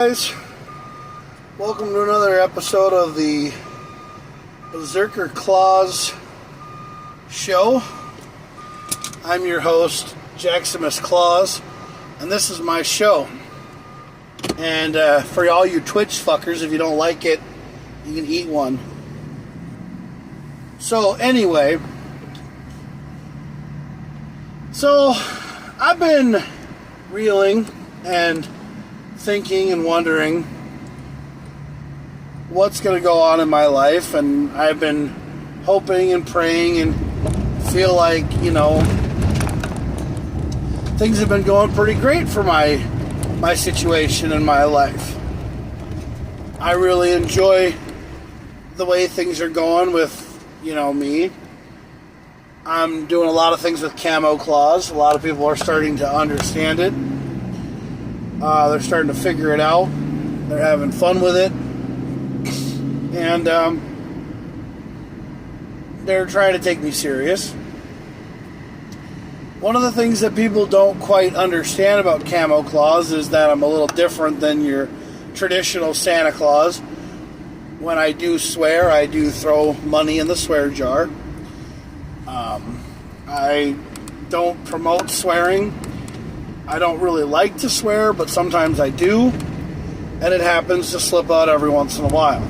Guys, welcome to another episode of the JakKlauZ show. I'm your host, JakKlauZ, and this is my show. And for all you Twitch fuckers, if you don't like it, you can eat one. So anyway, I've been reeling and thinking and wondering what's going to go on in my life, and I've been hoping and praying and feel like, things have been going pretty great for my situation in my life. I really enjoy the way things are going with, me. I'm doing a lot of things with KamoKlauZ. A lot of people are starting to understand it. They're starting to figure it out. They're having fun with it. And they're trying to take me serious. One of the things that people don't quite understand about KamoKlauZ is that I'm a little different than your traditional Santa Claus. When I do swear, I do throw money in the swear jar. I don't promote swearing. I don't really like to swear, but sometimes I do, and it happens to slip out every once in a while.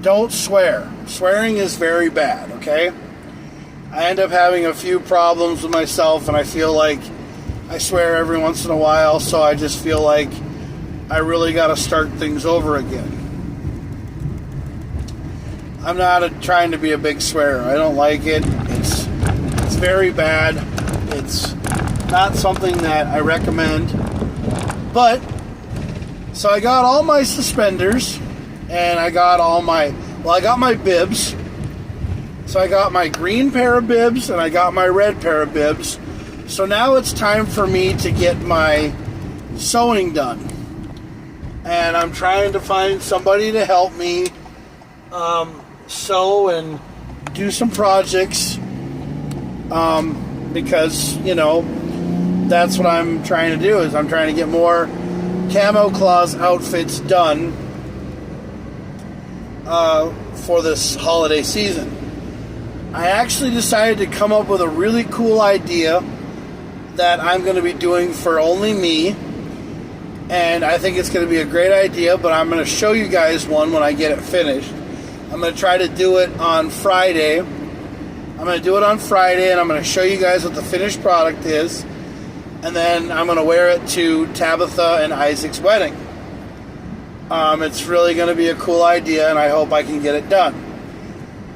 Don't swear. Swearing is very bad, okay? I end up having a few problems with myself, and I feel like I swear every once in a while, so I just feel like I really got to start things over again. I'm not trying to be a big swearer. I don't like it. It's very bad. It's not something that I recommend. But, so I got all my suspenders, and I got I got my bibs. So I got my green pair of bibs, and I got my red pair of bibs. So now it's time for me to get my sewing done. And I'm trying to find somebody to help me sew and do some projects. Because, that's what I'm trying to do, is I'm trying to get more KamoKlauZ outfits done for this holiday season. I actually decided to come up with a really cool idea that I'm going to be doing for only me, and I think it's going to be a great idea, but I'm going to show you guys one when I get it finished. I'm going to try to do it on Friday. I'm going to do it on Friday, and I'm going to show you guys what the finished product is, and then I'm going to wear it to Tabitha and Isaac's wedding. It's really going to be a cool idea, and I hope I can get it done.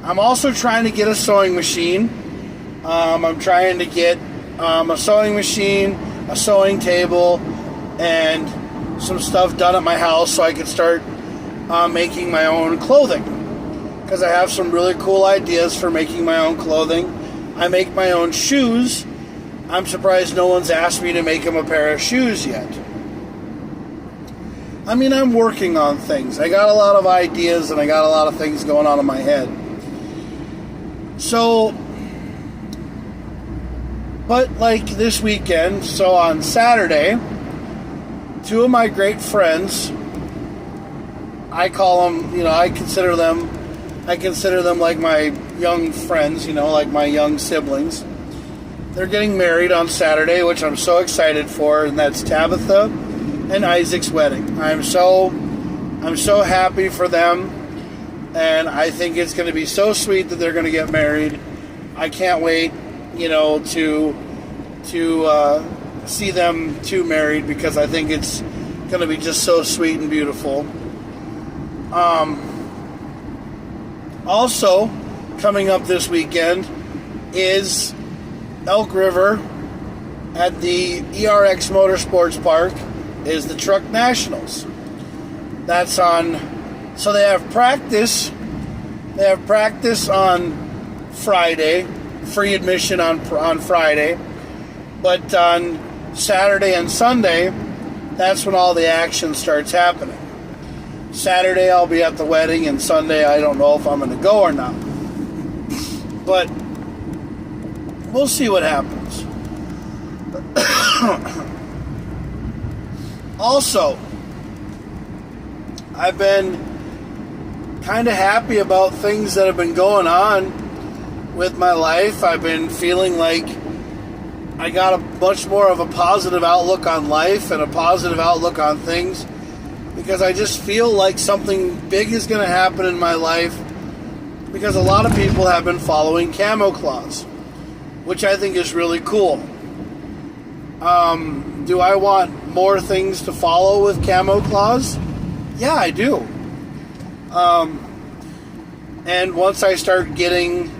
I'm also trying to get a sewing machine. I'm trying to get a sewing machine, a sewing table, and some stuff done at my house so I can start making my own clothing. Because I have some really cool ideas for making my own clothing. I make my own shoes. I'm surprised no one's asked me to make them a pair of shoes yet. I mean, I'm working on things. I got a lot of ideas, and I got a lot of things going on in my head. So, but like this weekend, so on Saturday, two of my great friends, I call them, I consider them like my young friends, like my young siblings. They're getting married on Saturday, which I'm so excited for, and that's Tabitha and Isaac's wedding. I'm so happy for them, and I think it's going to be so sweet that they're going to get married. I can't wait, to see them two married, because I think it's going to be just so sweet and beautiful. Also, coming up this weekend is Elk River at the ERX Motorsports Park is the Truck Nationals. That's on, so they have practice on Friday, free admission on Friday, but on Saturday and Sunday, that's when all the action starts happening. Saturday I'll be at the wedding, and Sunday I don't know if I'm going to go or not. But we'll see what happens. Also, I've been kind of happy about things that have been going on with my life. I've been feeling like I got a much more of a positive outlook on life and a positive outlook on things, because I just feel like something big is going to happen in my life, because a lot of people have been following KamoKlauZ, which I think is really cool. Do I want more things to follow with KamoKlauZ? Yeah, I do. And once I start getting,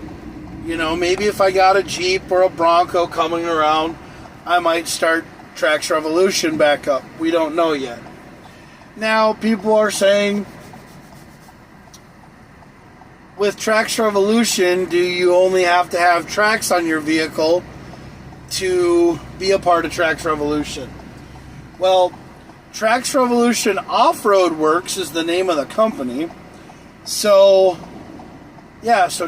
maybe if I got a Jeep or a Bronco coming around, I might start Tracks Revolution back up. We don't know yet. Now, people are saying, with Tracks Revolution, do you only have to have tracks on your vehicle to be a part of Tracks Revolution? Well, Tracks Revolution Off-Road Works is the name of the company. So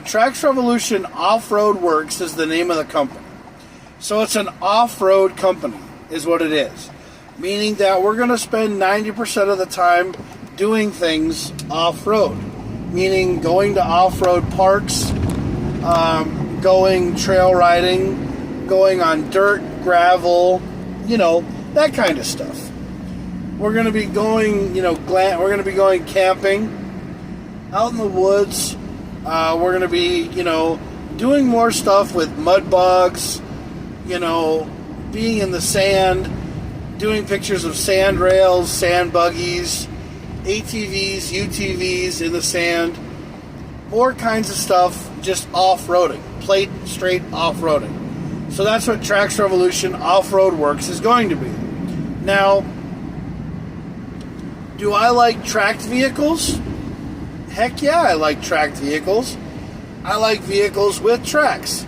Tracks Revolution Off-Road Works is the name of the company. So it's an off-road company, is what it is. Meaning that we're going to spend 90% of the time doing things off-road. Meaning going to off-road parks, going trail riding, going on dirt, gravel, that kind of stuff. We're going to be going, we're going to be going camping out in the woods. We're going to be, doing more stuff with mud bugs, being in the sand, doing pictures of sand rails, sand buggies, ATVs, UTVs in the sand, more kinds of stuff, just off-roading, straight off-roading. So that's what Tracks Revolution Off-Road Works is going to be. Now, do I like tracked vehicles? Heck yeah, I like tracked vehicles. I like vehicles with tracks.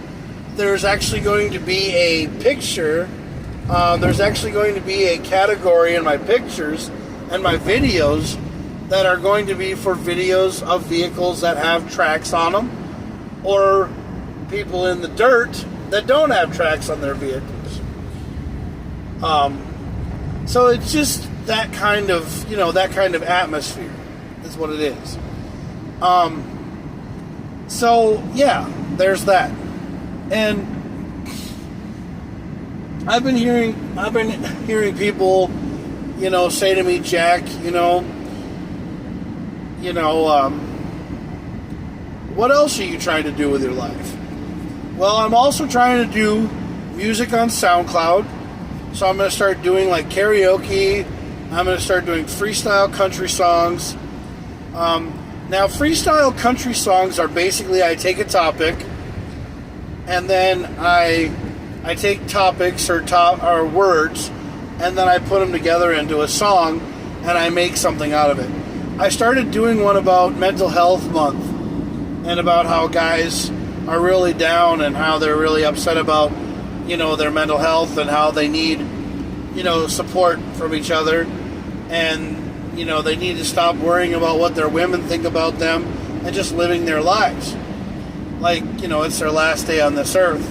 There's actually going to be a picture, there's actually going to be a category in my pictures and my videos that are going to be for videos of vehicles that have tracks on them, or people in the dirt that don't have tracks on their vehicles. So it's just that kind of, atmosphere is what it is. So yeah, there's that. And I've been hearing people, say to me, Jack, what else are you trying to do with your life? Well, I'm also trying to do music on SoundCloud. So I'm going to start doing like karaoke. I'm going to start doing freestyle country songs. Now, freestyle country songs are basically, I take a topic, and then I take topics or words, and then I put them together into a song, and I make something out of it. I started doing one about Mental Health Month, and about how guys are really down and how they're really upset about, their mental health, and how they need, support from each other, and they need to stop worrying about what their women think about them and just living their lives. Like, it's their last day on this earth.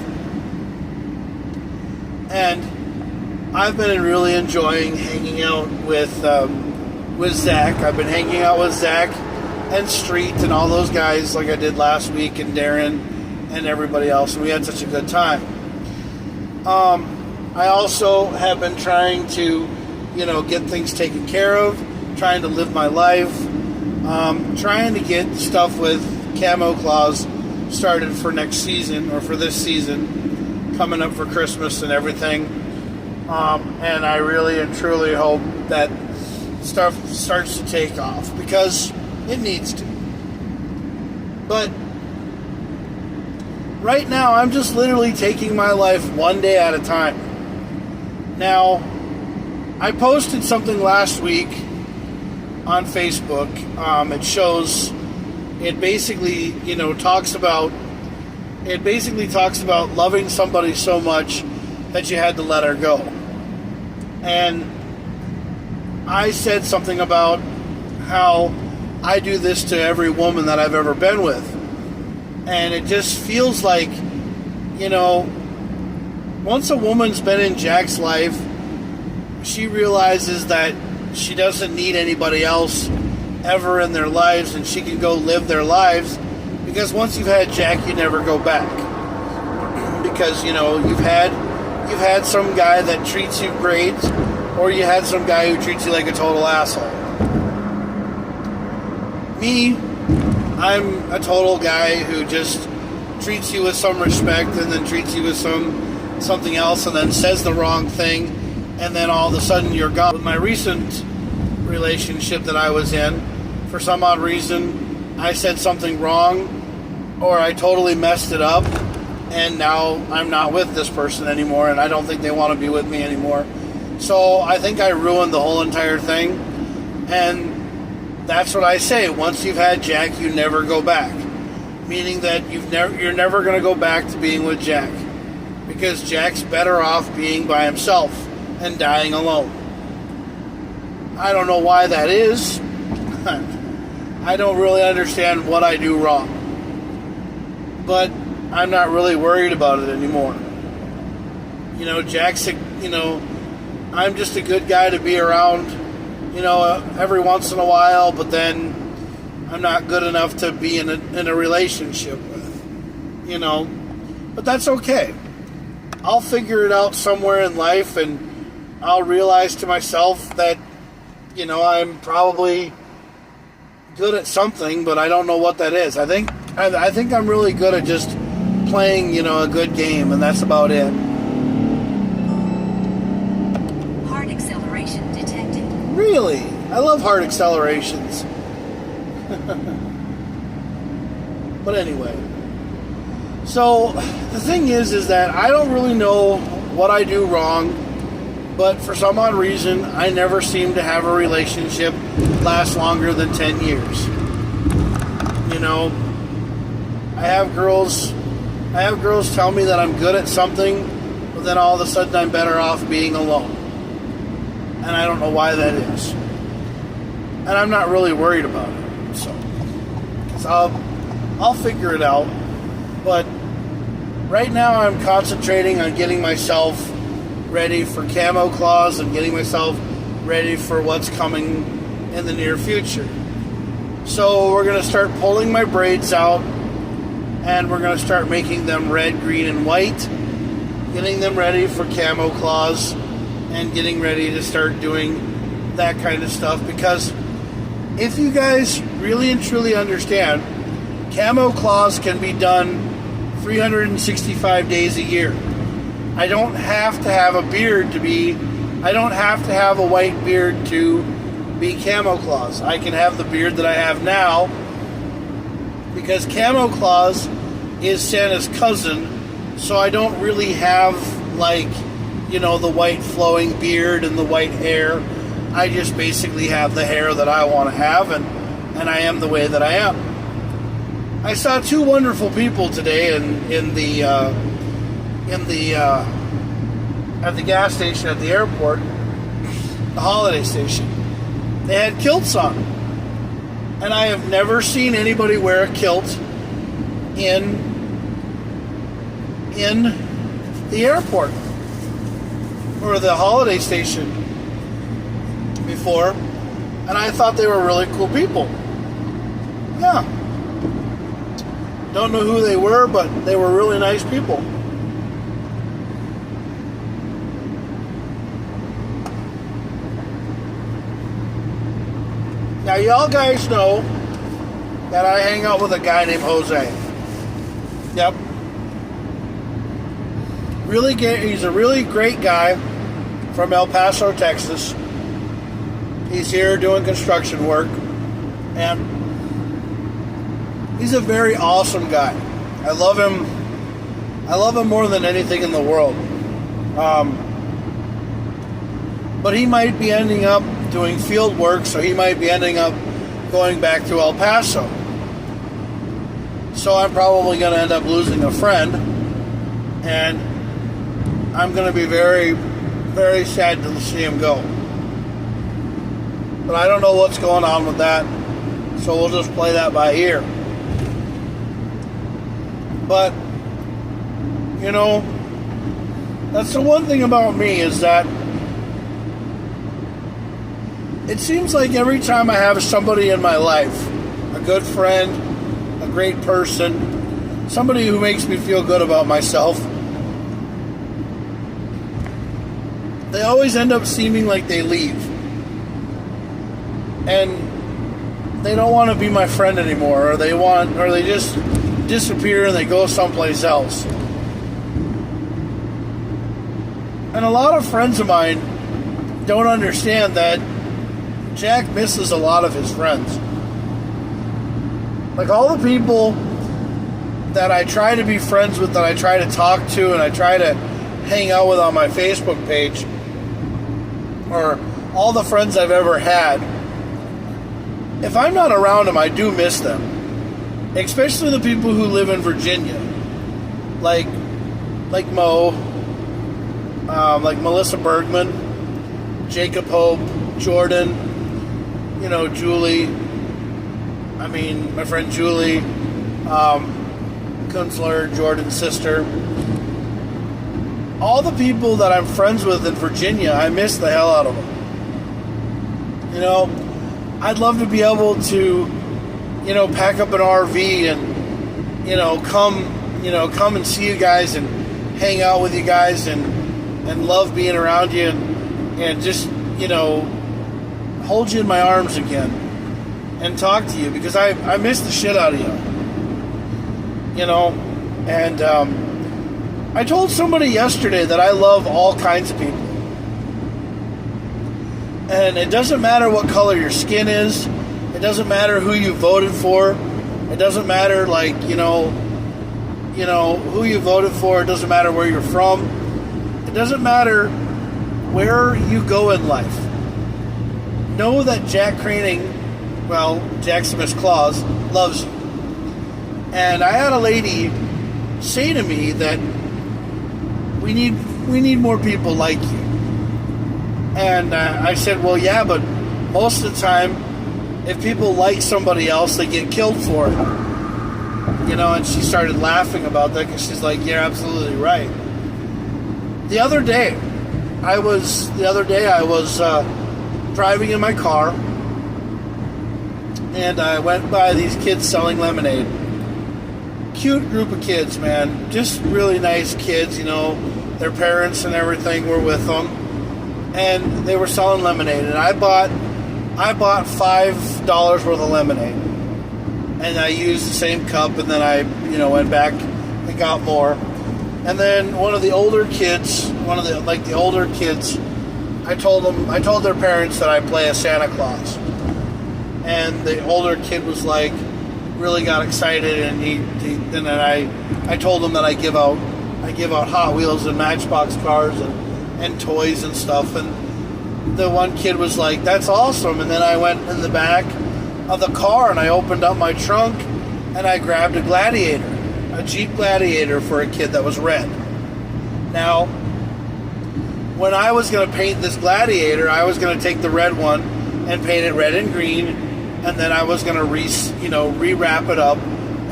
And I've been really enjoying hanging out with Zach. I've been hanging out with Zach and Street and all those guys like I did last week, and Darren and everybody else. And we had such a good time. I also have been trying to, get things taken care of, trying to live my life, trying to get stuff with KamoKlauZ started for next season, or for this season, coming up for Christmas and everything. And I really and truly hope that stuff starts to take off, because it needs to. But right now, I'm just literally taking my life one day at a time. Now, I posted something last week on Facebook. It basically talks about loving somebody so much that you had to let her go. And I said something about how I do this to every woman that I've ever been with. And it just feels like, once a woman's been in Jack's life, she realizes that she doesn't need anybody else ever in their lives, and she can go live their lives, because once you've had Jack, you never go back. Because, you've had some guy that treats you great, or you had some guy who treats you like a total asshole. Me, I'm a total guy who just treats you with some respect, and then treats you with something else, and then says the wrong thing, and then all of a sudden you're gone. With my recent relationship that I was in, for some odd reason, I said something wrong, or I totally messed it up, and now I'm not with this person anymore, and I don't think they want to be with me anymore. So I think I ruined the whole entire thing, and that's what I say. Once you've had Jack, you never go back. Meaning that you're never going to go back to being with Jack, because Jack's better off being by himself and dying alone. I don't know why that is. I don't really understand what I do wrong. But I'm not really worried about it anymore. Jack's I'm just a good guy to be around, every once in a while, but then I'm not good enough to be in a relationship with, But that's okay. I'll figure it out somewhere in life, and I'll realize to myself that, I'm probably good at something, but I don't know what that is. I think I'm really good at just playing, a good game, and that's about it. Hard acceleration detected. Really? I love hard accelerations. But anyway, so the thing is that I don't really know what I do wrong, but for some odd reason, I never seem to have a relationship last longer than 10 years. I have girls tell me that I'm good at something, but then all of a sudden I'm better off being alone. And I don't know why that is. And I'm not really worried about it. So I'll figure it out. But right now I'm concentrating on getting myself ready for KamoKlauZ and getting myself ready for what's coming in the near future. So we're going to start pulling my braids out, and we're going to start making them red, green, and white, getting them ready for KamoKlauZ, and getting ready to start doing that kind of stuff. Because if you guys really and truly understand, KamoKlauZ can be done 365 days a year. I don't have to have a beard I don't have to have a white beard to be KamoKlauZ. I can have the beard that I have now, because KamoKlauZ is Santa's cousin, so I don't really have the white flowing beard and the white hair. I just basically have the hair that I want to have, and I am the way that I am. I saw two wonderful people today at the gas station at the airport, the holiday station. They had kilts on, and I have never seen anybody wear a kilt in the airport or the holiday station before, and I thought they were really cool people. Yeah. Don't know who they were, but they were really nice people. Now, y'all guys know that I hang out with a guy named Jose. Yep. He's a really great guy from El Paso, Texas. He's here doing construction work, and he's a very awesome guy. I love him. I love him more than anything in the world. But he might be ending up doing field work, so he might be ending up going back to El Paso. So I'm probably going to end up losing a friend, and I'm going to be very, very sad to see him go. But I don't know what's going on with that, so we'll just play that by ear. But, that's the one thing about me, is that it seems like every time I have somebody in my life, a good friend, a great person, somebody who makes me feel good about myself, they always end up seeming like they leave. And they don't want to be my friend anymore, or they just disappear and they go someplace else. And a lot of friends of mine don't understand that Jack misses a lot of his friends. Like all the people that I try to be friends with, that I try to talk to, and I try to hang out with on my Facebook page, or all the friends I've ever had, if I'm not around them, I do miss them. Especially the people who live in Virginia. Like Mo, like Melissa Bergman, Jacob Hope, Jordan, Julie. I mean, my friend Julie, Kunzler, Jordan's sister. All the people that I'm friends with in Virginia, I miss the hell out of them. I'd love to be able to, pack up an RV and, come and see you guys and hang out with you guys and love being around you and just, hold you in my arms again and talk to you, because I miss the shit out of you. And I told somebody yesterday that I love all kinds of people. And it doesn't matter what color your skin is. It doesn't matter who you voted for. It doesn't matter, who you voted for. It doesn't matter where you're from. It doesn't matter where you go in life. Know that Jack KamoKlauZ loves you. And I had a lady say to me that we need more people like you. And I said, well, yeah, but most of the time, if people like somebody else, they get killed for it. And she started laughing about that, because she's like, you're absolutely right. The other day I was driving in my car, and I went by these kids selling lemonade. Cute group of kids, man. Just really nice kids, their parents and everything were with them. And they were selling lemonade, and I bought $5 worth of lemonade, and I used the same cup, and then I went back and got more. And then one of the older kids, I told their parents that I play as Santa Claus, and the older kid was like, really got excited, and then I told him that I give out Hot Wheels and Matchbox cars and toys and stuff, and the one kid was like, that's awesome. And then I went in the back of the car and I opened up my trunk and I grabbed a Jeep Gladiator for a kid that was red. Now, when I was going to paint this Gladiator, I was going to take the red one and paint it red and green, and then I was going to rewrap it up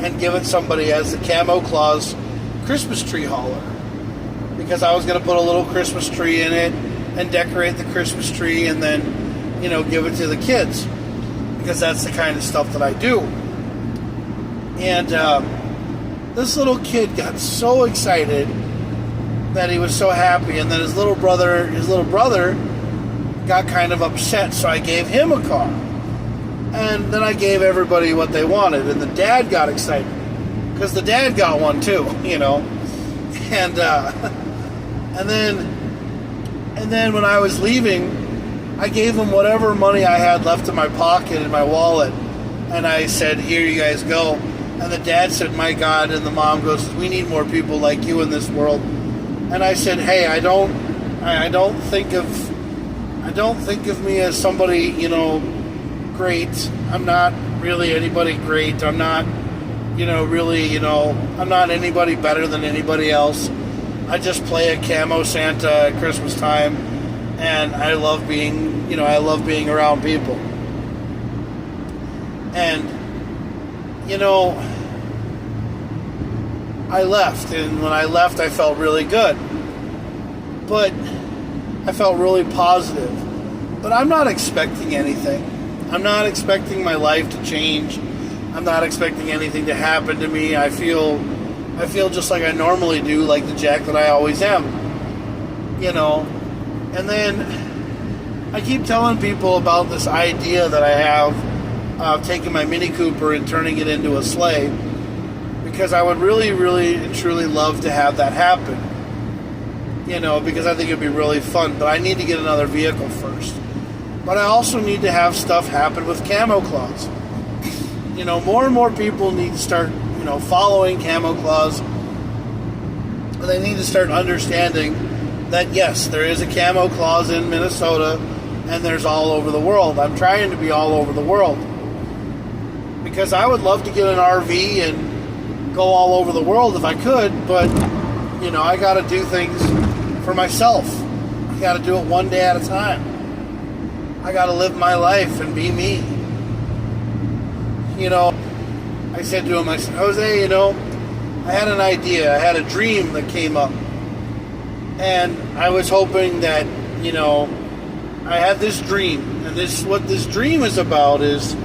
and give it somebody as the KamoKlauZ Christmas tree hauler. Because I was going to put a little Christmas tree in it and decorate the Christmas tree, and then, give it to the kids. Because that's the kind of stuff that I do. And this little kid got so excited that he was so happy, and then his little brother got kind of upset, so I gave him a car. And then I gave everybody what they wanted, and the dad got excited because the dad got one too, And then when I was leaving, I gave him whatever money I had left in my pocket, in my wallet, and I said, here, you guys go. And the dad said, my God, and the mom goes, we need more people like you in this world. And I said, hey, I don't think of me as somebody, great. I'm not really anybody great. I'm not, I'm not anybody better than anybody else. I just play a camo Santa at Christmas time, and I love being around people. And, I left, and when I left, I felt really good. But I felt really positive. But I'm not expecting anything. I'm not expecting my life to change. I'm not expecting anything to happen to me. I feel just like I normally do, like the Jack that I always am. And then I keep telling people about this idea that I have of taking my Mini Cooper and turning it into a sleigh, because I would really, really and truly love to have that happen. Because I think it'd be really fun. But I need to get another vehicle first. But I also need to have stuff happen with KamoKlauZ. More and more people need to start, following KamoKlauZ. They need to start understanding that, yes, there is a KamoKlauZ in Minnesota, and there's all over the world. I'm trying to be all over the world, because I would love to get an RV and go all over the world if I could, but, I got to do things for myself. I got to do it one day at a time. I got to live my life and be me. I said to him, I said, Jose, I had an idea. I had a dream that came up. And I was hoping that, I had this dream. And what this dream is about is,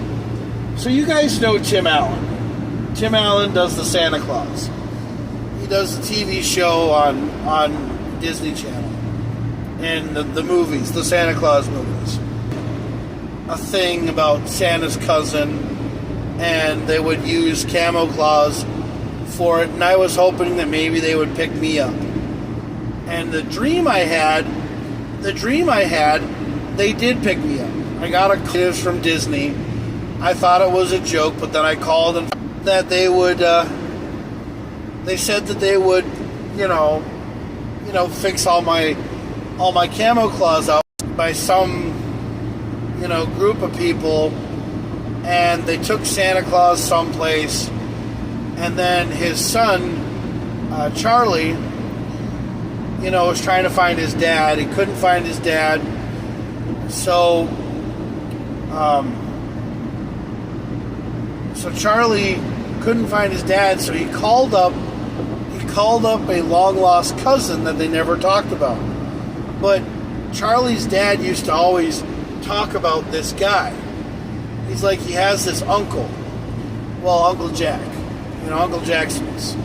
so you guys know Tim Allen. Tim Allen does the Santa Claus. He does the TV show on Disney Channel. And the movies, the Santa Claus movies. A thing about Santa's cousin, and they would use KamoKlauZ for it, and I was hoping that maybe they would pick me up. And the dream I had, they did pick me up. I got a call from Disney. I thought it was a joke, but then I called and that they would, they said that they would, fix all my KamoKlauZ out by some, group of people, and they took Santa Claus someplace, and then his son, Charlie, was trying to find his dad. He couldn't find his dad, so Charlie couldn't find his dad, so he called up a long-lost cousin that they never talked about. But Charlie's dad used to always talk about this guy. He's like, he has this uncle. Well, Uncle Jack. Uncle Jack Smith.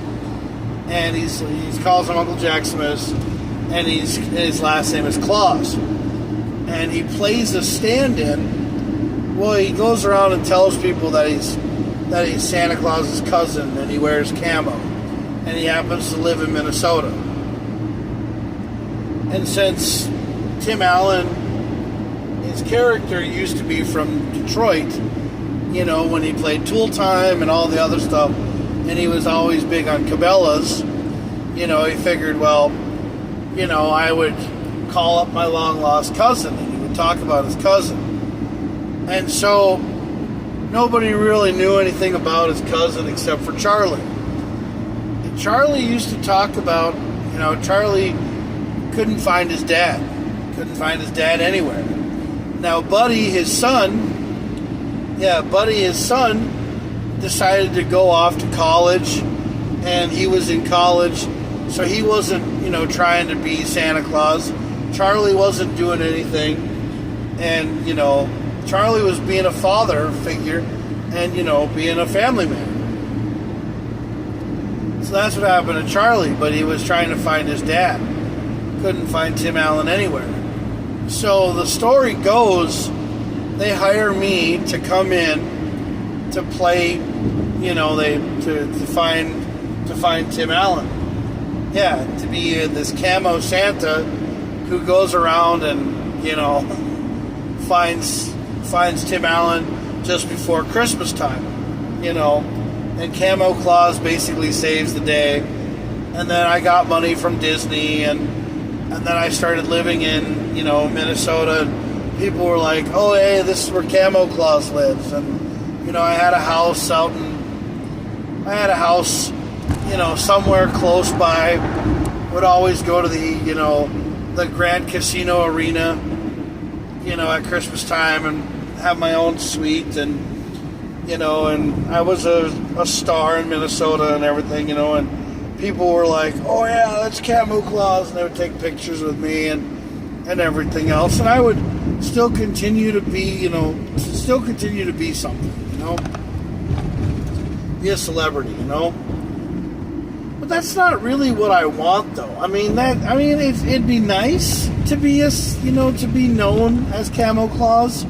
And he calls him Uncle Jack Smith, and his last name is Claus. And he plays a stand-in. Well, he goes around and tells people that he's Santa Claus's cousin, and he wears camo. And he happens to live in Minnesota. And since Tim Allen, his character used to be from Detroit, when he played Tool Time and all the other stuff, and he was always big on Cabela's, he figured, well, I would call up my long-lost cousin, and he would talk about his cousin. And so nobody really knew anything about his cousin except for Charlie. And Charlie used to talk about, Charlie couldn't find his dad. Couldn't find his dad anywhere. Now, Buddy, his son, decided to go off to college, and he was in college, so he wasn't, trying to be Santa Claus. Charlie wasn't doing anything, and, Charlie was being a father figure and, being a family man. So that's what happened to Charlie, but he was trying to find his dad. Couldn't find Tim Allen anywhere. So the story goes, they hire me to come in to play, to find Tim Allen. Yeah, to be this camo Santa who goes around and, finds Tim Allen just before Christmas time, and KamoKlauZ basically saves the day. And then I got money from Disney, and then I started living in, Minnesota. People were like, oh, hey, this is where KamoKlauZ lives. And, I had a house somewhere close by. Would always go to the Grand Casino Arena, at Christmas time, and have my own suite. And, and I was a star in Minnesota and everything, and people were like, oh, yeah, that's KamoKlauZ. And they would take pictures with me. And, and everything else, and I would still continue to be, something, be a celebrity, But that's not really what I want, though. It'd be nice to be to be known as KamoKlauZ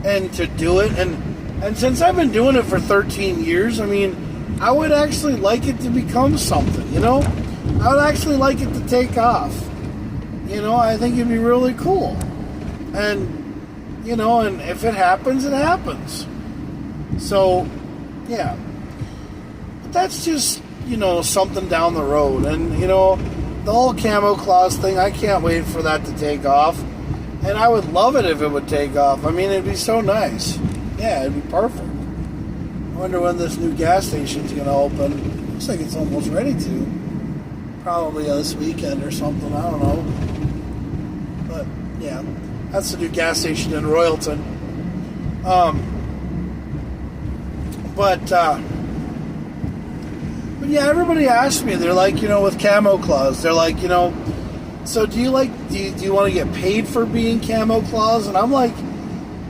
and to do it, and since I've been doing it for 13 years, I would actually like it to become something, I would actually like it to take off. I think it'd be really cool. And, and if it happens, it happens. So, yeah. But that's just, something down the road. And, the whole KamoKlauZ thing, I can't wait for that to take off. And I would love it if it would take off. It'd be so nice. Yeah, it'd be perfect. I wonder when this new gas station's going to open. Looks like it's almost ready to. Probably this weekend or something. I don't know. But, yeah. That's the new gas station in Royalton. But yeah, everybody asks me, they're like, with KamoKlauZ, they're like, so do you want to get paid for being KamoKlauZ? And I'm like,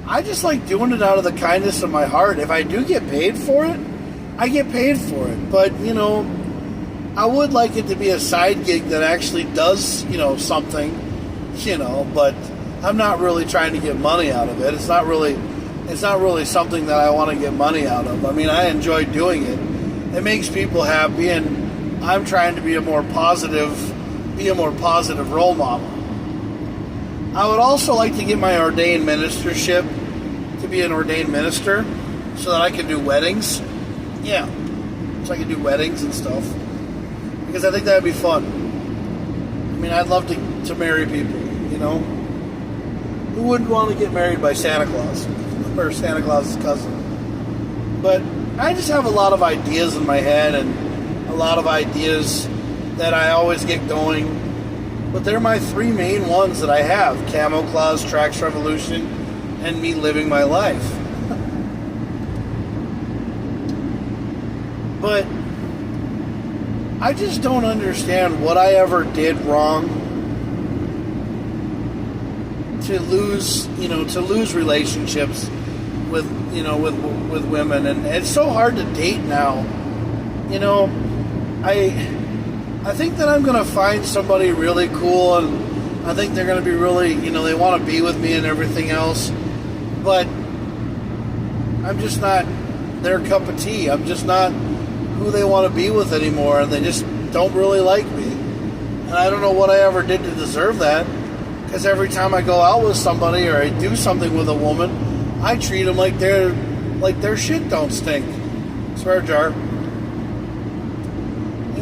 I just like doing it out of the kindness of my heart. If I do get paid for it, I get paid for it. But, I would like it to be a side gig that actually does, something, but I'm not really trying to get money out of it. It's not really something that I want to get money out of. I enjoy doing it. It makes people happy, and I'm trying to be a more positive role model. I would also like to get my ordained ministership, to be an ordained minister, so that I can do weddings. Yeah, so I can do weddings and stuff, because I think that'd be fun. I'd love to marry people, Who wouldn't want to get married by Santa Claus or Santa Claus's cousin? But I just have a lot of ideas in my head, and a lot of ideas that I always get going. But they're my three main ones that I have: KamoKlauZ, Tracks Revolution, and me living my life. But I just don't understand what I ever did wrong to lose relationships with women, and it's so hard to date now. I think that I'm gonna find somebody really cool, and I think they're gonna be really, they want to be with me and everything else, but I'm just not their cup of tea. I'm just not who they want to be with anymore, and they just don't really like me. And I don't know what I ever did to deserve that, because every time I go out with somebody or I do something with a woman, I treat them like their shit don't stink. Swear jar.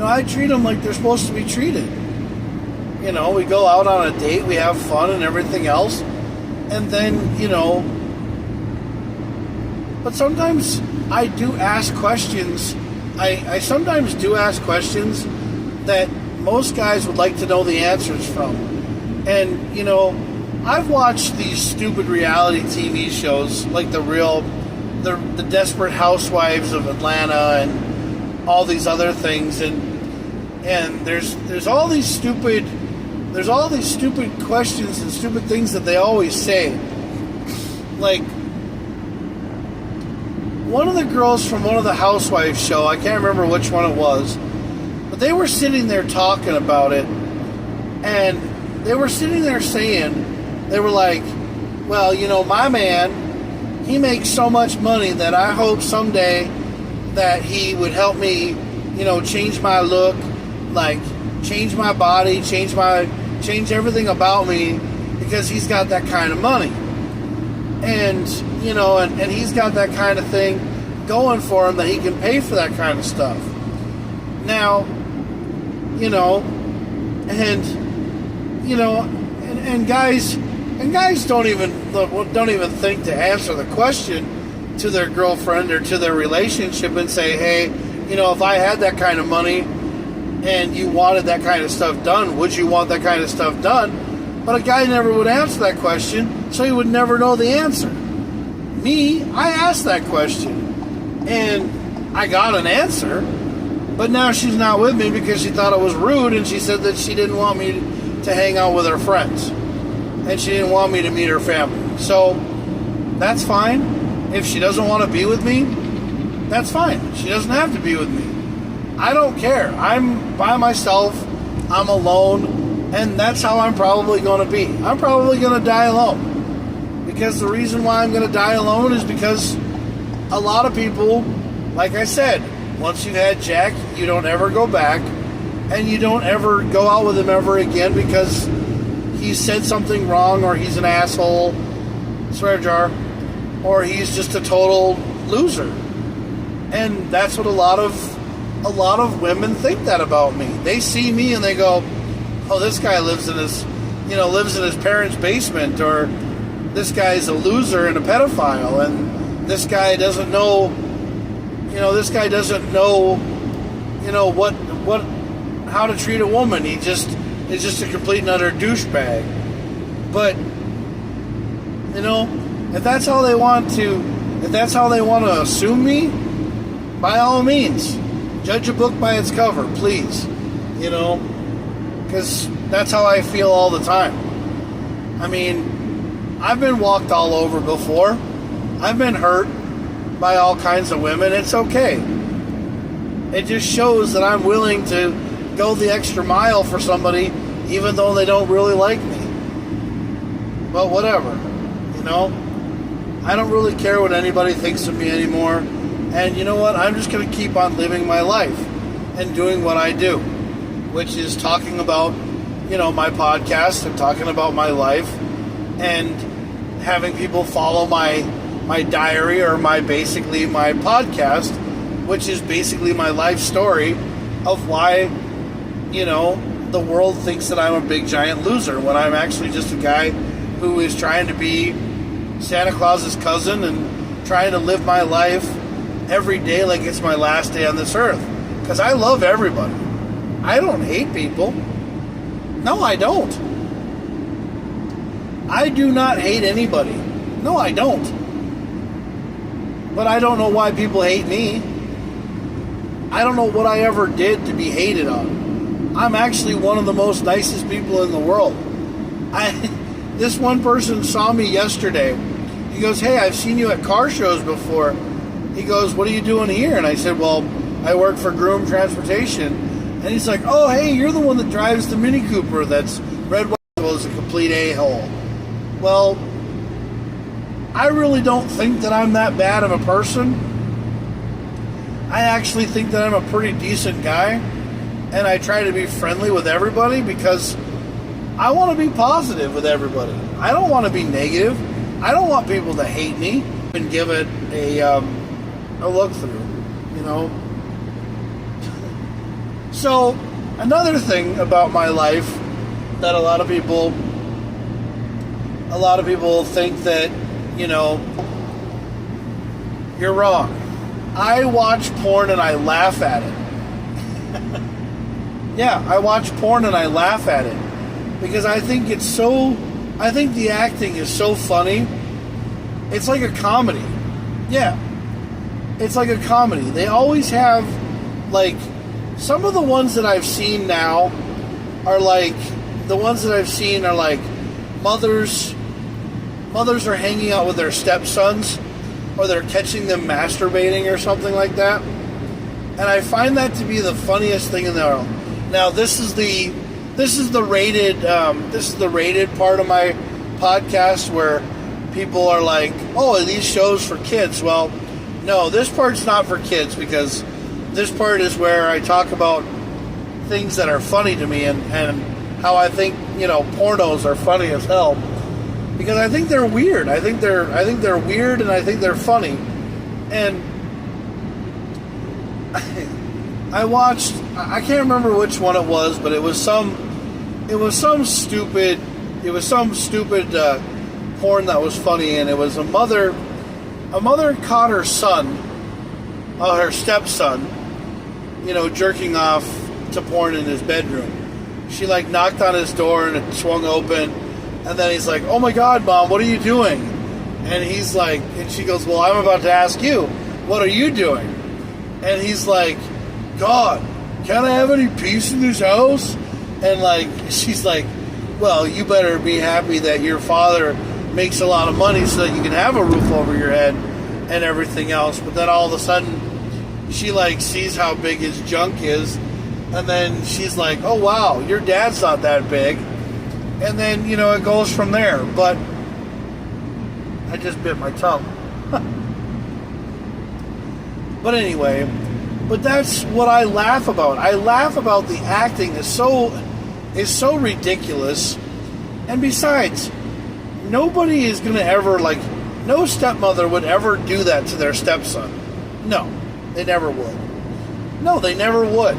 I treat them like they're supposed to be treated. We go out on a date, we have fun and everything else, and then, but sometimes I do ask questions. I sometimes do ask questions that most guys would like to know the answers from. And, I've watched these stupid reality TV shows like the Desperate Housewives of Atlanta and all these other things, and there's all these stupid questions and stupid things that they always say. Like, one of the girls from one of the Housewives show, I can't remember which one it was, but they were sitting there talking about it, and they were sitting there saying, they were like, well, my man, he makes so much money that I hope someday that he would help me, change my look, like change my body, change everything about me, because he's got that kind of money. And, and he's got that kind of thing going for him that he can pay for that kind of stuff. Now, and guys don't even think to answer the question to their girlfriend or to their relationship and say, hey, if I had that kind of money and you wanted that kind of stuff done, would you want that kind of stuff done? But a guy never would answer that question, so he would never know the answer. Me, I asked that question, and I got an answer, but now she's not with me because she thought it was rude, and she said that she didn't want me to hang out with her friends. and she didn't want me to meet her family. So that's fine. If she doesn't want to be with me, that's fine. She doesn't have to be with me. I don't care. I'm by myself. I'm alone. And that's how I'm probably going to be. I'm probably going to die alone. Because the reason why I'm going to die alone is because a lot of people, like I said, once you've had Jack, you don't ever go back. And you don't ever go out with him ever again because he said something wrong, or he's an asshole, swear jar, or he's just a total loser. And that's what a lot of women think that about me. They see me and they go, "Oh, this guy lives in his parents' basement," or "This guy's a loser and a pedophile," and this guy doesn't know, what how to treat a woman. He is just a complete and utter douchebag. But if that's how they want to assume me, by all means, judge a book by its cover, please. Because that's how I feel all the time. I mean, I've been walked all over before. I've been hurt by all kinds of women. It's okay. It just shows that I'm willing to go the extra mile for somebody, even though they don't really like me. But whatever, I don't really care what anybody thinks of me anymore. And you know what? I'm just going to keep on living my life and doing what I do, which is talking about, my podcast and talking about my life and having people follow my diary, or my podcast, which is basically my life story of why, the world thinks that I'm a big giant loser when I'm actually just a guy who is trying to be Santa Claus's cousin and trying to live my life every day like it's my last day on this earth. Because I love everybody. I don't hate people. No, I don't. I do not hate anybody. No, I don't. But I don't know why people hate me. I don't know what I ever did to be hated on. I'm actually one of the most nicest people in the world. This one person saw me yesterday. He goes, "Hey, I've seen you at car shows before." He goes, "What are you doing here?" And I said, "Well, I work for Groom Transportation." And he's like, "Oh, hey, you're the one that drives the Mini Cooper that's red, white, is a complete a-hole." Well, I really don't think that I'm that bad of a person. I actually think that I'm a pretty decent guy, and I try to be friendly with everybody because I want to be positive with everybody. I don't want to be negative. I don't want people to hate me and give it a look through, So, another thing about my life that a lot of people think that, you're wrong. I watch porn and I laugh at it. Yeah, I watch porn and I laugh at it because I think the acting is so funny. It's like a comedy. Yeah. It's like a comedy. They always have, some of the ones that I've seen now are mothers are hanging out with their stepsons, or they're catching them masturbating or something like that. And I find that to be the funniest thing in the world. Now, this is the rated part of my podcast where people are like, "Oh, are these shows for kids?" Well, no, this part's not for kids, because this part is where I talk about things that are funny to me and how I think, pornos are funny as hell. Because I think they're weird. I think they're weird, and I think they're funny. And I can't remember which one it was, but it was some stupid porn that was funny, and it was a mother caught her stepson, jerking off to porn in his bedroom. She knocked on his door and it swung open, and then he's like, "Oh my God, Mom, what are you doing?" And he's like, and she goes, "Well, I'm about to ask you, what are you doing?" And he's like, "God, can I have any peace in this house?" And she's like, well, you better be happy that your father makes a lot of money so that you can have a roof over your head and everything else. But then all of a sudden, she like sees how big his junk is, and then she's like, oh wow, your dad's not that big. And then, it goes from there. But I just bit my tongue. But anyway, but that's what I laugh about. I laugh about the acting is so ridiculous. And besides, nobody is going to ever, no stepmother would ever do that to their stepson. No, they never would. No, they never would.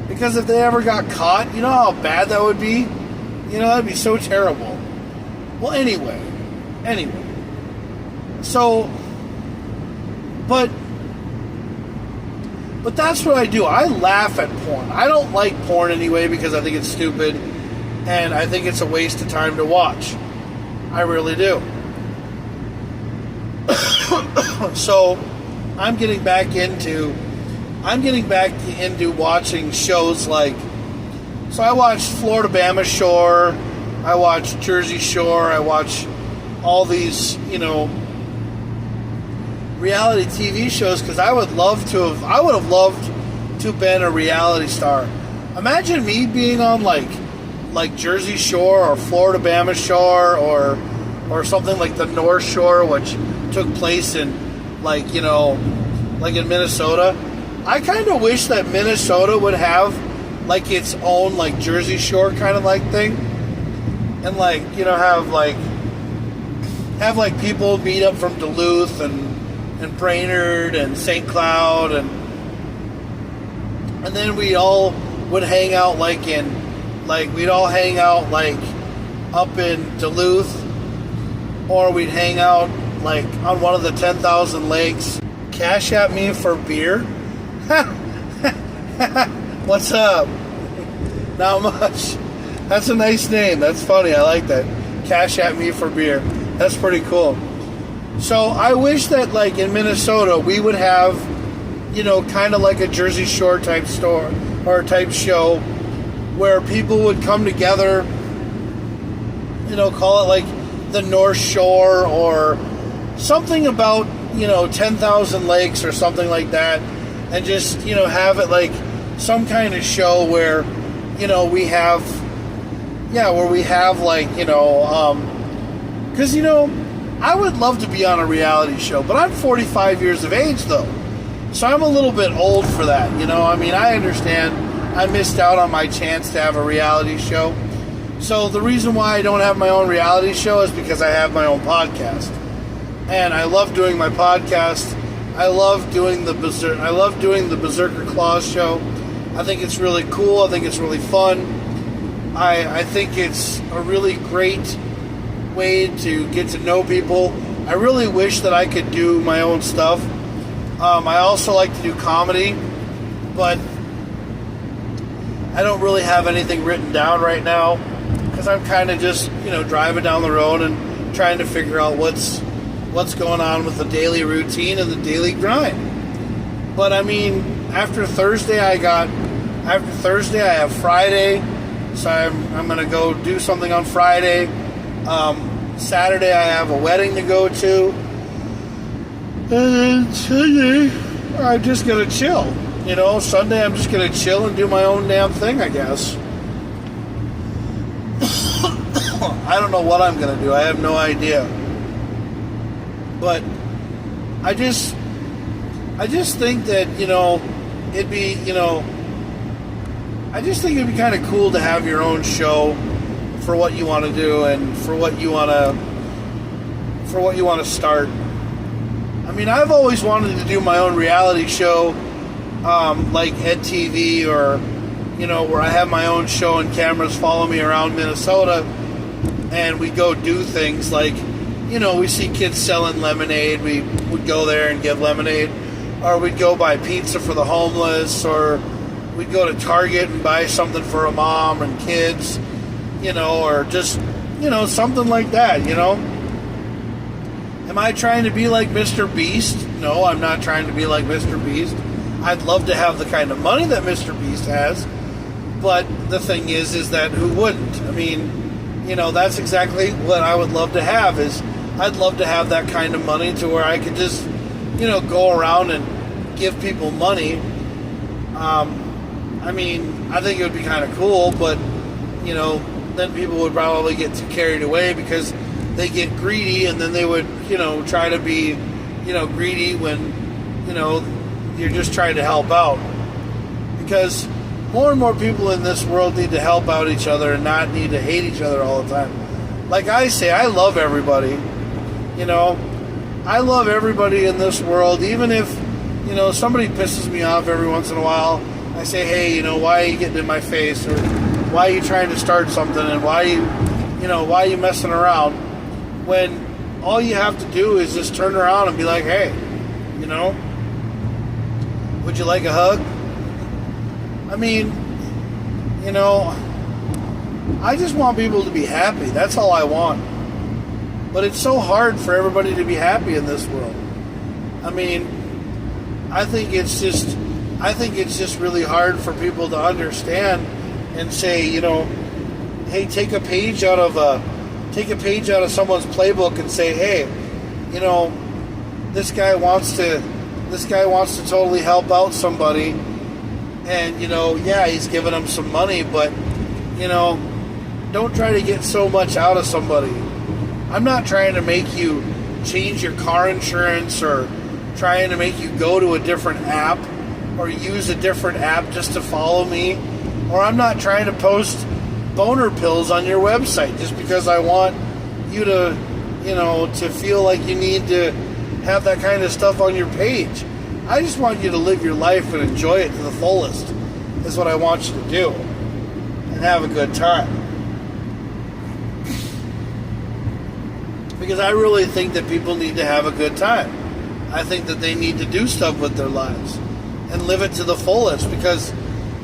Because if they ever got caught, you know how bad that would be? That'd be so terrible. Well, anyway. So, but that's what I do. I laugh at porn. I don't like porn anyway because I think it's stupid and I think it's a waste of time to watch. I really do. So, I'm getting back into watching shows like, so I watched Florida Bama Shore, I watched Jersey Shore, I watch all these, reality TV shows because I would have loved to have been a reality star. Imagine me being on like Jersey Shore or Florida Bama Shore or something like the North Shore, which took place in like in Minnesota. I kind of wish that Minnesota would have like its own like Jersey Shore kind of like thing, and have people meet up from Duluth and Brainerd and St. Cloud and then we all would hang out up in Duluth, or we'd hang out like on one of the 10,000 lakes. Cash at me for beer. What's up? Not much. That's a nice name. That's funny. I like that. Cash at me for beer. That's pretty cool. So I wish that like in Minnesota we would have, kind of like a Jersey Shore type store or type show where people would come together, call it like the North Shore or something about, 10,000 lakes or something like that, and just, have it like some kind of show where, we have like, because, I would love to be on a reality show, but I'm 45 years of age, though. So I'm a little bit old for that, I understand I missed out on my chance to have a reality show. So the reason why I don't have my own reality show is because I have my own podcast. And I love doing my podcast. I love doing the JakKlauZ show. I think it's really cool. I think it's really fun. I think it's a really great way to get to know people. I really wish that I could do my own stuff. I also like to do comedy, but I don't really have anything written down right now because I'm kind of just, driving down the road and trying to figure out what's going on with the daily routine and the daily grind. But after Thursday I have Friday, so I'm going to go do something on Friday. Saturday I have a wedding to go to. And then Sunday I'm just going to chill. Sunday I'm just going to chill and do my own damn thing, I guess. I don't know what I'm going to do. I have no idea. But I just think that, it'd be, I just think it'd be kind of cool to have your own show for what you want to do and for what you want to start. I've always wanted to do my own reality show, like Ed TV or, where I have my own show and cameras follow me around Minnesota and we go do things like, we see kids selling lemonade. We would go there and get lemonade, or we'd go buy pizza for the homeless, or we'd go to Target and buy something for a mom and kids, or just, something like that, Am I trying to be like Mr. Beast? No, I'm not trying to be like Mr. Beast. I'd love to have the kind of money that Mr. Beast has, but the thing is that who wouldn't? that's exactly what I would love to have. Is I'd love to have that kind of money to where I could just, go around and give people money. I think it would be kind of cool, but, then people would probably get too carried away because they get greedy, and then they would, try to be, greedy when, you're just trying to help out. Because more and more people in this world need to help out each other and not need to hate each other all the time. Like I say, I love everybody. I love everybody in this world, even if, somebody pisses me off every once in a while. I say, hey, why are you getting in my face? Or why are you trying to start something? And why are you messing around? When all you have to do is just turn around and be like, hey, would you like a hug? I just want people to be happy. That's all I want. But it's so hard for everybody to be happy in this world. I think it's just really hard for people to understand and say, hey, take a page out of someone's playbook and say, hey, this guy wants to totally help out somebody, and he's giving them some money, but don't try to get so much out of somebody. I'm not trying to make you change your car insurance or trying to make you go to a different app or use a different app just to follow me, or I'm not trying to post boner pills on your website just because I want you to to feel like you need to have that kind of stuff on your page. I just want you to live your life and enjoy it to the fullest, is what I want you to do, and have a good time. Because I really think that people need to have a good time. I think that they need to do stuff with their lives and live it to the fullest, because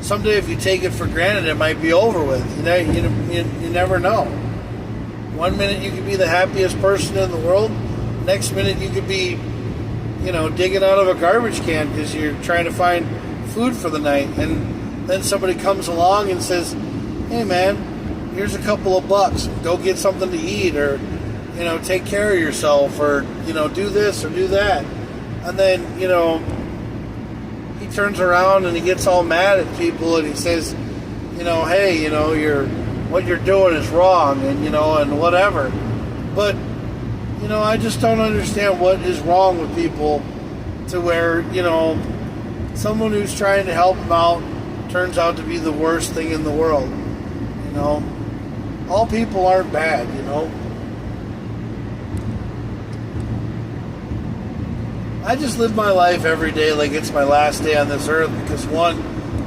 someday if you take it for granted, it might be over with. You never know. One minute you could be the happiest person in the world. Next minute you could be, digging out of a garbage can because you're trying to find food for the night. And then somebody comes along and says, hey man, here's a couple of bucks. Go get something to eat, or, take care of yourself, or, do this or do that. And then, he turns around and he gets all mad at people and he says, hey, what you're doing is wrong, and whatever. But, I just don't understand what is wrong with people to where, someone who's trying to help them out turns out to be the worst thing in the world. All people aren't bad, I just live my life every day like it's my last day on this earth, because one,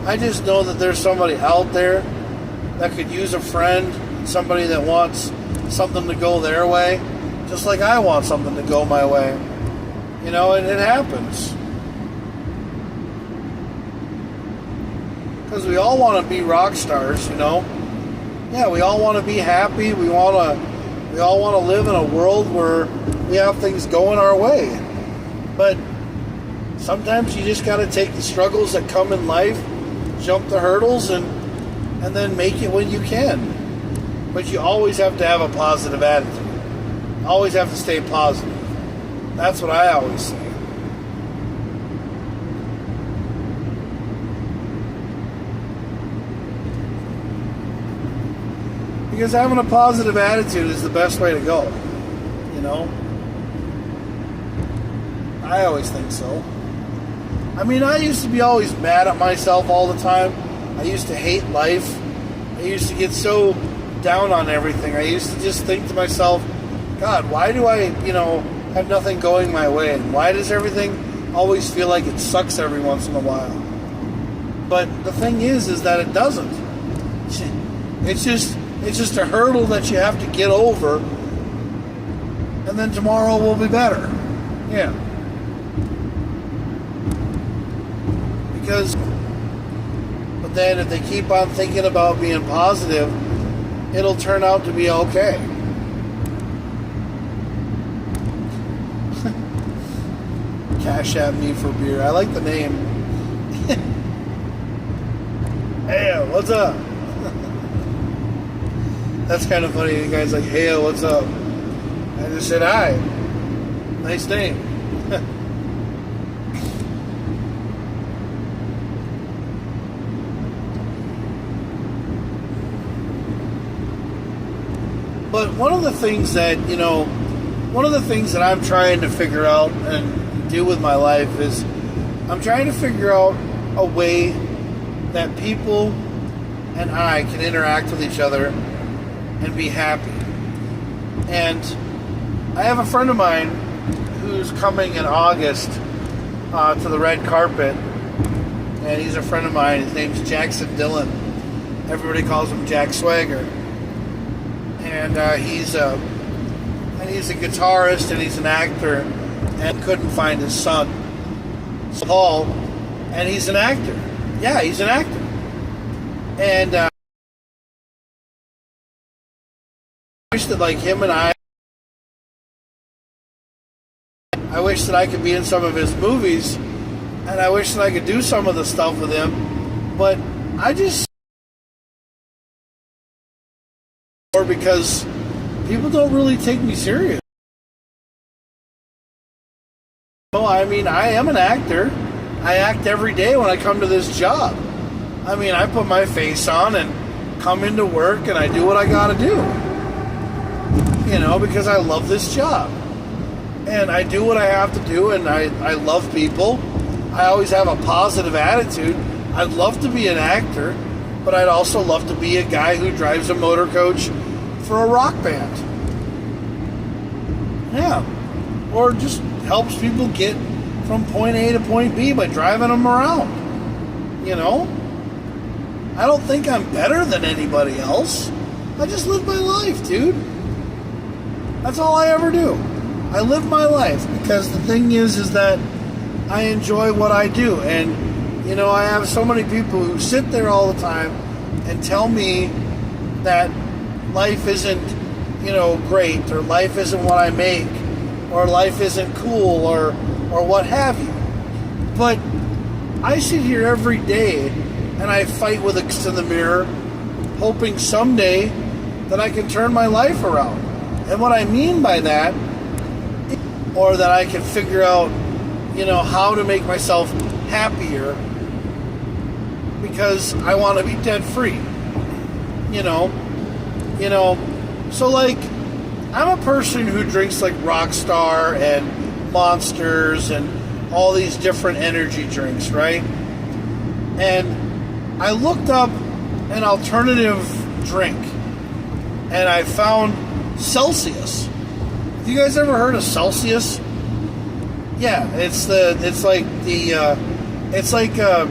I just know that there's somebody out there that could use a friend, somebody that wants something to go their way, just like I want something to go my way. And it happens. Because we all want to be rock stars, Yeah, we all want to be happy. We all want to live in a world where we have things going our way. But sometimes you just got to take the struggles that come in life, jump the hurdles, and then make it when you can. But you always have to have a positive attitude. Always have to stay positive. That's what I always say. Because having a positive attitude is the best way to go. I always think so. I used to be always mad at myself all the time. I used to hate life. I used to get so down on everything. I used to just think to myself, God, why do I, have nothing going my way? And why does everything always feel like it sucks every once in a while? But the thing is that it doesn't. It's just a hurdle that you have to get over, and then tomorrow will be better. Yeah. But then if they keep on thinking about being positive, it'll turn out to be okay. Cash at me for beer. I like the name. Hey, what's up? That's kind of funny. The guy's like, hey, what's up? I just said, hi. Nice name. But one of the things that I'm trying to figure out and do with my life is I'm trying to figure out a way that people and I can interact with each other and be happy. And I have a friend of mine who's coming in August to the red carpet, and he's a friend of mine. His name's Jackson Dillon. Everybody calls him Jack Swagger. And he's a guitarist and he's an actor, and couldn't find his son, Paul, and he's an actor. Yeah, he's an actor. And I wish that like him and I wish that I could be in some of his movies, and I wish that I could do some of the stuff with him, but I just, because people don't really take me serious. No, I mean, I am an actor. I act every day when I come to this job. I mean, I put my face on and come into work and I do what I gotta do. You know, because I love this job. And I do what I have to do, and I love people. I always have a positive attitude. I'd love to be an actor, but I'd also love to be a guy who drives a motor coach for a rock band. Yeah. Or just helps people get from point A to point B by driving them around. You know? I don't think I'm better than anybody else. I just live my life, dude. That's all I ever do. I live my life, because the thing is that I enjoy what I do. And, you know, I have so many people who sit there all the time and tell me that life isn't, you know, great, or life isn't what I make, or life isn't cool, or what have you. But I sit here every day and I fight with it in the mirror, hoping someday that I can turn my life around. And what I mean by that, or that I can figure out, you know, how to make myself happier, because I want to be debt free. You know, so like, I'm a person who drinks like Rockstar and Monsters and all these different energy drinks, right? And I looked up an alternative drink, and I found Celsius. Have you guys ever heard of Celsius? Yeah, it's like a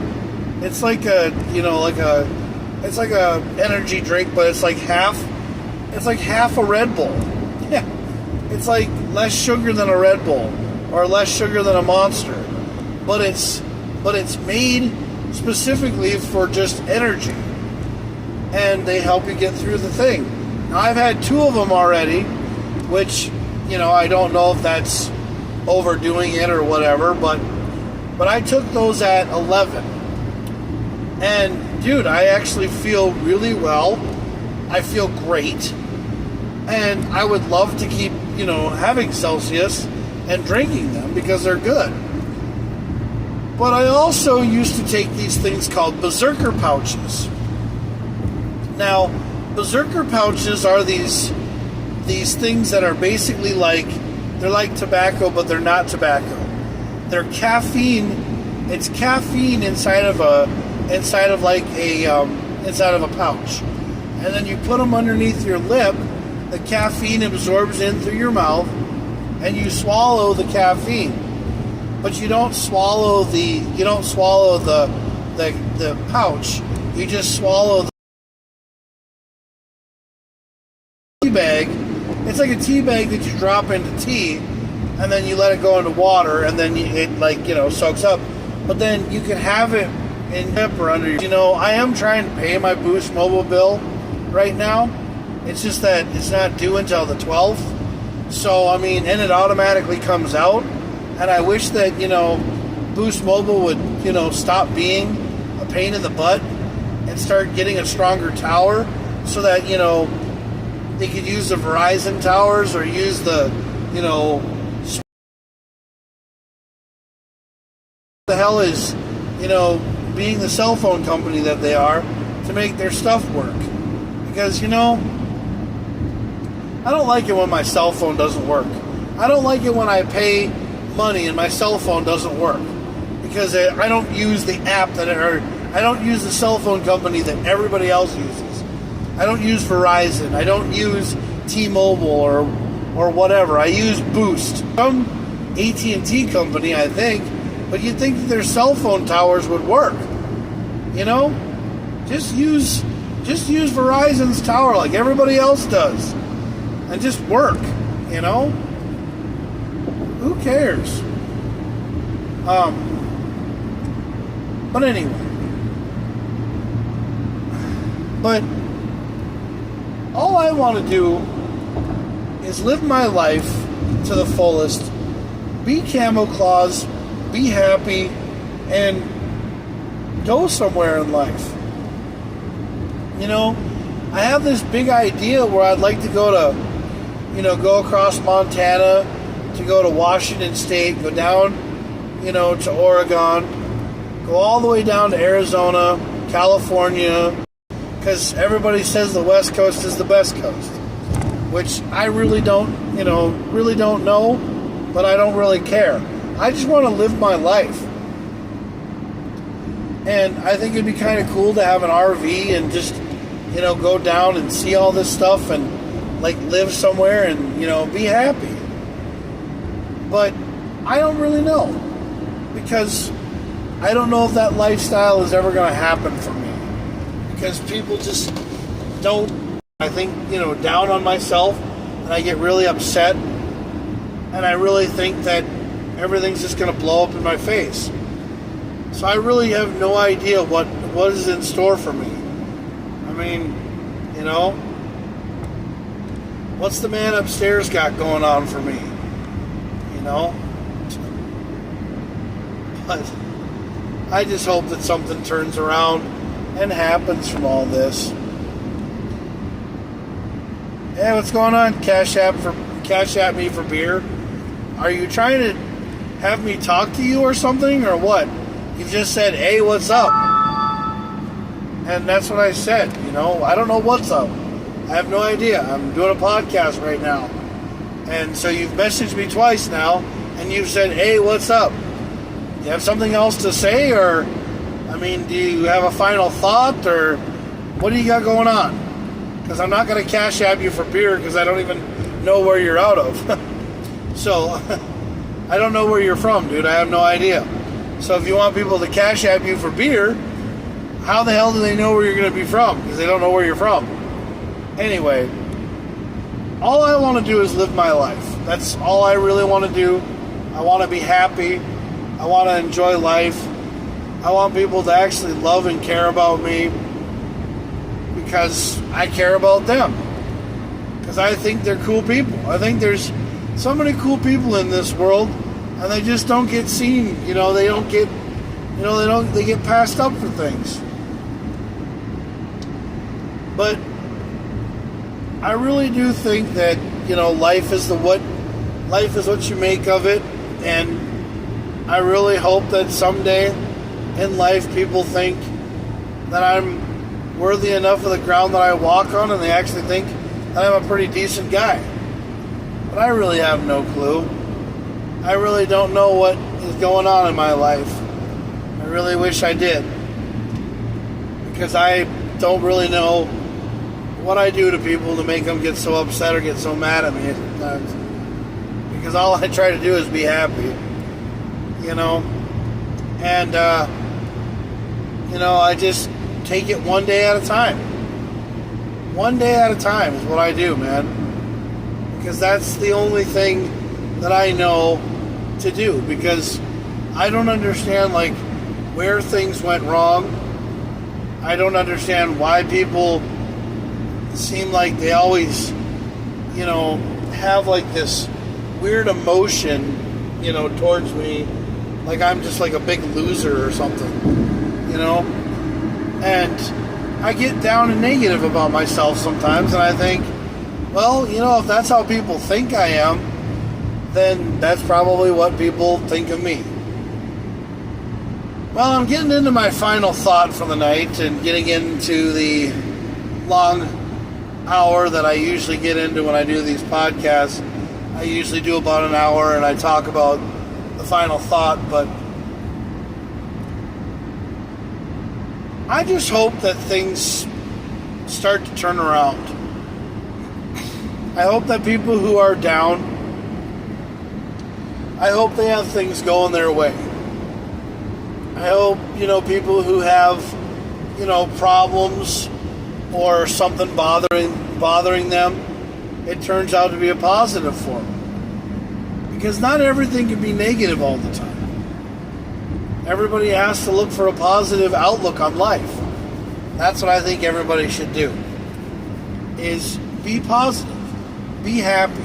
energy drink, but it's like half a Red Bull. Yeah, it's like less sugar than a Red Bull, or less sugar than a Monster, but it's made specifically for just energy, and they help you get through the thing. Now, I've had 2 of them already, which, you know, I don't know if that's overdoing it or whatever, but I took those at 11, and dude, I actually feel really well. I feel great, and I would love to keep, you know, having Celsius and drinking them because they're good. But I also used to take these things called Berserker pouches. Now, Berserker pouches are these things that are basically like, they're like tobacco, but they're not tobacco. They're caffeine. It's caffeine inside of a pouch, and then you put them underneath your lip. The caffeine absorbs in through your mouth, and you swallow the caffeine. But you don't swallow the pouch. You just swallow the tea bag. It's like a tea bag that you drop into tea, and then you let it go into water, and then it soaks up. But then you can have it in hip or under. You know, I am trying to pay my Boost Mobile bill right now. It's just that it's not due until the 12th. So, I mean, and it automatically comes out. And I wish that, you know, Boost Mobile would, you know, stop being a pain in the butt and start getting a stronger tower, so that, you know, they could use the Verizon towers or use the, the hell is, being the cell phone company that they are to make their stuff work. Because, I don't like it when my cell phone doesn't work. I don't like it when I pay money and my cell phone doesn't work. Because I don't use the app I don't use the cell phone company that everybody else uses. I don't use Verizon. I don't use T-Mobile or whatever. I use Boost. Some AT&T company, I think, but you'd think that their cell phone towers would work. Just use Verizon's tower like everybody else does. And just work, Who cares? But anyway. But all I want to do is live my life to the fullest, be KamoKlauZ, be happy, and go somewhere in life. I have this big idea where I'd like to go to, go across Montana, to go to Washington State, go down, to Oregon, go all the way down to Arizona, California, because everybody says the West Coast is the best coast, which I really don't know, but I don't really care. I just want to live my life. And I think it'd be kind of cool to have an RV and just, go down and see all this stuff and, live somewhere and, be happy. But I don't really know. Because I don't know if that lifestyle is ever going to happen for me. Because people just don't, I think, down on myself. And I get really upset. And I really think that everything's just going to blow up in my face. So I really have no idea what is in store for me. I mean, what's the man upstairs got going on for me? But I just hope that something turns around and happens from all this. Hey, what's going on? Cash App me for beer. Are you trying to have me talk to you or something, or what? You just said, hey, what's up? And that's what I said, I don't know what's up. I have no idea. I'm doing a podcast right now. And so you've messaged me twice now, and you've said, hey, what's up? You have something else to say, or, do you have a final thought, or what do you got going on? Because I'm not going to Cash App you for beer, because I don't even know where you're out of. So, I don't know where you're from, dude. I have no idea. So if you want people to Cash App you for beer, how the hell do they know where you're going to be from? Because they don't know where you're from. Anyway, all I want to do is live my life. That's all I really want to do. I want to be happy. I want to enjoy life. I want people to actually love and care about me because I care about them. Because I think they're cool people. I think there's so many cool people in this world, and they just don't get seen. They don't get, they get passed up for things. But I really do think that, life is what you make of it, and I really hope that someday in life people think that I'm worthy enough of the ground that I walk on, and they actually think that I'm a pretty decent guy. But I really have no clue. I really don't know what is going on in my life. I really wish I did. Because I don't really know what I do to people to make them get so upset or get so mad at me sometimes. Because all I try to do is be happy. And, I just take it one day at a time. One day at a time is what I do, man. Because that's the only thing that I know to do. Because I don't understand, where things went wrong. I don't understand why people seem like they always, have, this weird emotion, towards me. Like I'm just a big loser or something, And I get down and negative about myself sometimes, and I think, Well, if that's how people think I am, then that's probably what people think of me. Well, I'm getting into my final thought for the night and getting into the long hour that I usually get into when I do these podcasts. I usually do about an hour and I talk about the final thought, but I just hope that things start to turn around. I hope that people who are down, I hope they have things going their way. I hope, people who have, problems or something bothering them, it turns out to be a positive for them. Because not everything can be negative all the time. Everybody has to look for a positive outlook on life. That's what I think everybody should do. Is be positive. Be happy.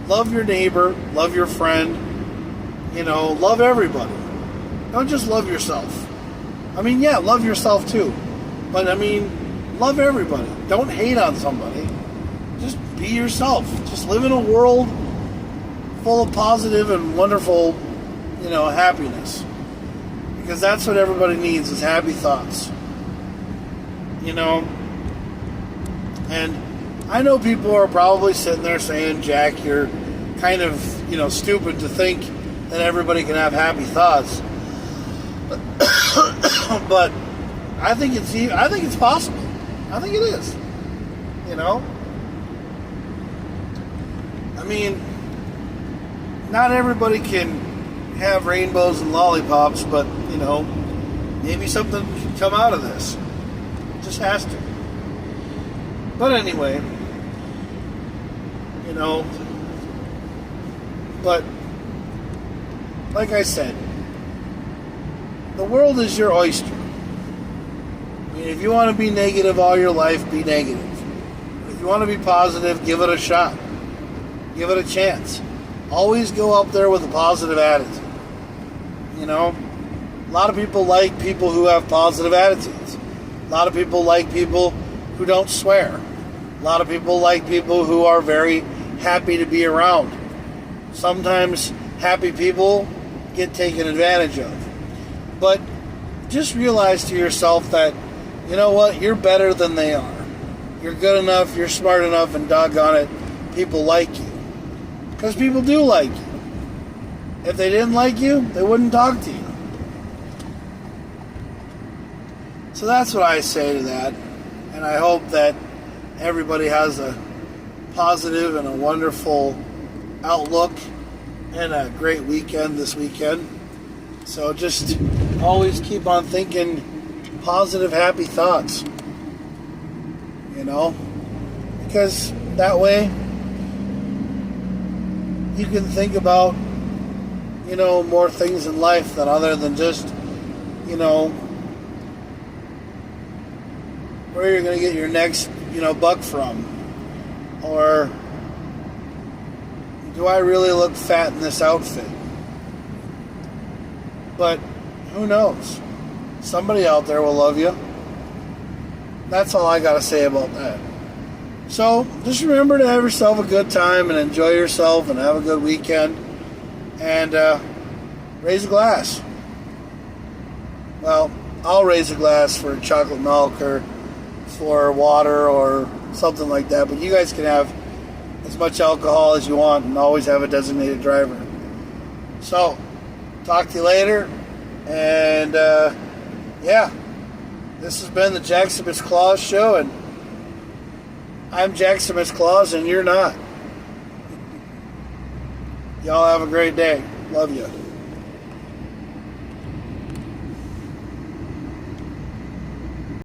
Love your neighbor. Love your friend. Love everybody. Don't just love yourself. Love yourself too. But love everybody. Don't hate on somebody. Just be yourself. Just live in a world full of positive and wonderful, happiness. Because that's what everybody needs is happy thoughts. And I know people are probably sitting there saying, Jack, you're kind of, stupid to think that everybody can have happy thoughts. But I think it's possible. I think it is. Not everybody can have rainbows and lollipops, but maybe something can come out of this. It just has to. But anyway, but like I said, the world is your oyster. If you want to be negative all your life, be negative. If you want to be positive, give it a shot. Give it a chance. Always go up there with a positive attitude. A lot of people like people who have positive attitudes. A lot of people like people who don't swear. A lot of people like people who are very happy to be around. Sometimes happy people get taken advantage of. But just realize to yourself that, you're better than they are. You're good enough, you're smart enough, and doggone it, people like you. Because people do like you. If they didn't like you, they wouldn't talk to you. So that's what I say to that. And I hope that everybody has a positive and a wonderful outlook and a great weekend this weekend. So just always keep on thinking positive, happy thoughts. Because that way you can think about, more things in life than other than just, where you're going to get your next, buck from. Or do I really look fat in this outfit? But who knows? Somebody out there will love you. That's all I got to say about that. So just remember to have yourself a good time and enjoy yourself and have a good weekend. And raise a glass. Well, I'll raise a glass for chocolate milk or for water or something like that. But you guys can have as much alcohol as you want and always have a designated driver. So, talk to you later. And this has been the JakKlauZ Show, and I'm JakKlauZ and you're not. Y'all have a great day. Love you.